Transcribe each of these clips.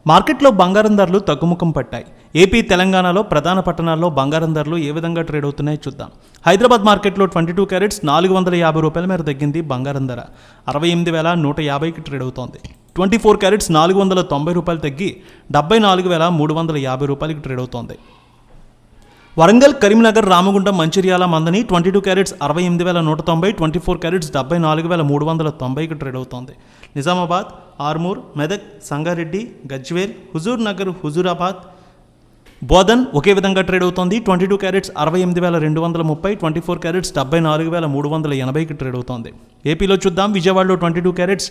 మార్కెట్లో బంగారం ధరలు తగ్గుముఖం పట్టాయి. ఏపీ, తెలంగాణలో ప్రధాన పట్టణాల్లో బంగారం ధరలు ఏ విధంగా ట్రేడ్ అవుతున్నాయో చూద్దాం. హైదరాబాద్ మార్కెట్లో 22 క్యారెట్స్ 450 రూపాయల మేర తగ్గింది. బంగారం ధర 68,150కి ట్రేడ్ అవుతోంది. 24 క్యారెట్స్ 490 రూపాయలు తగ్గి 74,350 రూపాయలకి ట్రేడ్ అవుతోంది. వరంగల్, కరీంనగర్, రామగుండం, మంచిర్యాల, మందని 22 క్యారెట్స్ 68,190, 24 క్యారెట్స్ 74,390కి ట్రేడ్ అవుతోంది. నిజామాబాద్, ఆర్మూర్, మెదక్, సంగారెడ్డి, గజ్వేల్, హుజూర్ నగర్, హుజూరాబాద్, బోధన్ ఒకే విధంగా ట్రేడ్ అవుతోంది. 22 క్యారెట్స్ 68,230, 24 క్యారెట్స్ 74,380కి ట్రేడ్ అవుతోంది. ఏపీలో చూద్దాం. విజయవాడలో 22 క్యారెట్స్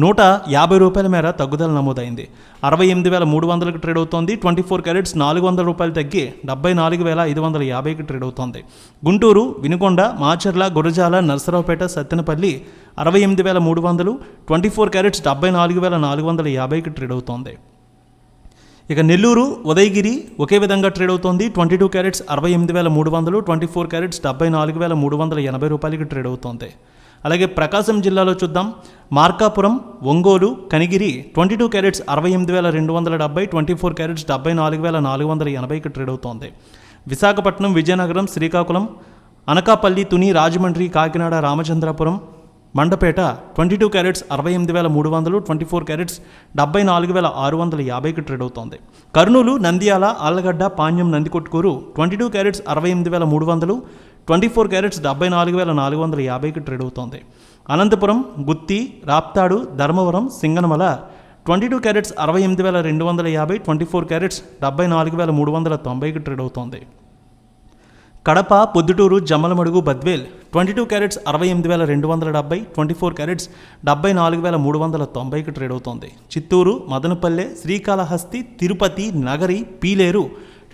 150 రూపాయల మేర తగ్గుదల నమోదైంది. 68,300కి ట్రేడ్ అవుతోంది. 24 క్యారెట్స్ 400 రూపాయలు తగ్గి 74,550కి ట్రేడ్ అవుతోంది. గుంటూరు, వినుకొండ, మాచర్ల, గురజాల, నర్సరావుపేట, సత్తెనపల్లి 68,300, 24 క్యారెట్స్ 74,450కి ట్రేడ్ అవుతోంది. ఇక నెల్లూరు, ఉదయగిరి ఒకే విధంగా ట్రేడ్ అవుతోంది. 22 క్యారెట్స్ 68,300, 24 క్యారెట్స్ 74,380 రూపాయలకి ట్రేడ్ అవుతోంది. అలాగే ప్రకాశం జిల్లాలో చూద్దాం. మార్కాపురం, ఒంగోలు, కనిగిరి 22 క్యారెట్స్ 68,270, 24 క్యారెట్స్ 74,480కి ట్రేడ్ అవుతోంది. విశాఖపట్నం, విజయనగరం, శ్రీకాకుళం, అనకాపల్లి, తుని, రాజమండ్రి, కాకినాడ, రామచంద్రపురం, మండపేట 22 క్యారెట్స్ 68,300, 24 క్యారెట్స్ 74,650కి ట్రేడ్ అవుతోంది. కర్నూలు, నంద్యాల, ఆళ్లగడ్డ, పాణ్యం, నందికొట్కూరు 22 క్యారెట్స్ 68,300, 24 క్యారెట్స్ 74,450కి ట్రేడ్ అవుతోంది. అనంతపురం, గుత్తి, రాప్తాడు, ధర్మవరం, సింగనమల 22 క్యారెట్స్ 68,250, 24 క్యారెట్స్ 74,390కి ట్రేడ్ అవుతోంది. కడప, పొద్దుటూరు, జమ్మలమడుగు, బద్వేల్ 22 క్యారెట్స్ 68,270, 24 క్యారెట్స్ 74,390కి ట్రేడ్ అవుతోంది. చిత్తూరు, మదనపల్లె, శ్రీకాళహస్తి, తిరుపతి, నగరి, పీలేరు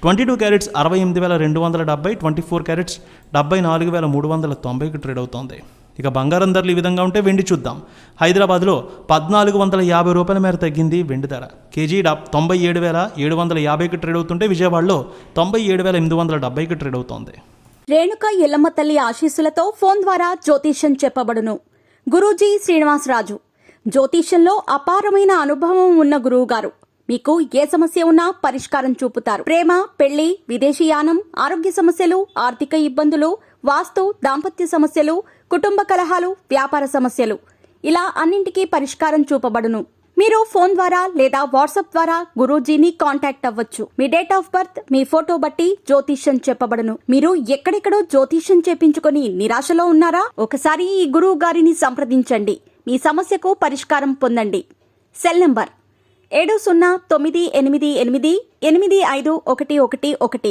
22 క్యారెట్స్ 68,270, 24 క్యారెట్స్ 74,390కి ట్రేడ్ అవుతోంది. ఇక బంగారం ధరలు ఈ విధంగా ఉంటే వెండి చూద్దాం. హైదరాబాద్లో 1,450 రూపాయల మేర తగ్గింది వెండి ధర. కేజీ 97,750కి ట్రేడ్ అవుతుంటే విజయవాడలో 97,870కి ట్రేడ్ అవుతోంది. రేణుక ఎల్లమ్మ తల్లి ఆశీస్సులతో ఫోన్ ద్వారా జ్యోతిష్యం చెప్పబడును. గురూజీ శ్రీనివాసరాజు. జ్యోతిష్యంలో అపారమైన అనుభవం ఉన్న గురువు గారు మీకు ఏ సమస్య ఉన్నా పరిష్కారం చూపుతారు. ప్రేమ, పెళ్లి, విదేశీయానం, ఆరోగ్య సమస్యలు, ఆర్థిక ఇబ్బందులు, వాస్తు, దాంపత్య సమస్యలు, కుటుంబ కలహాలు, వ్యాపార సమస్యలు ఇలా అన్నింటికీ పరిష్కారం చూపబడును. మీరు ఫోన్ ద్వారా లేదా వాట్సాప్ ద్వారా గురూజీని కాంటాక్ట్ అవ్వచ్చు. మీ డేట్ ఆఫ్ బర్త్, మీ ఫోటో బట్టి జ్యోతిష్యం చెప్పబడును. మీరు ఎక్కడెక్కడో జ్యోతిష్యం చేపించుకొని నిరాశలో ఉన్నారా? ఒకసారి ఈ గురువు గారిని సంప్రదించండి. మీ సమస్యకు పరిష్కారం పొందండి. Cell number 7098888511.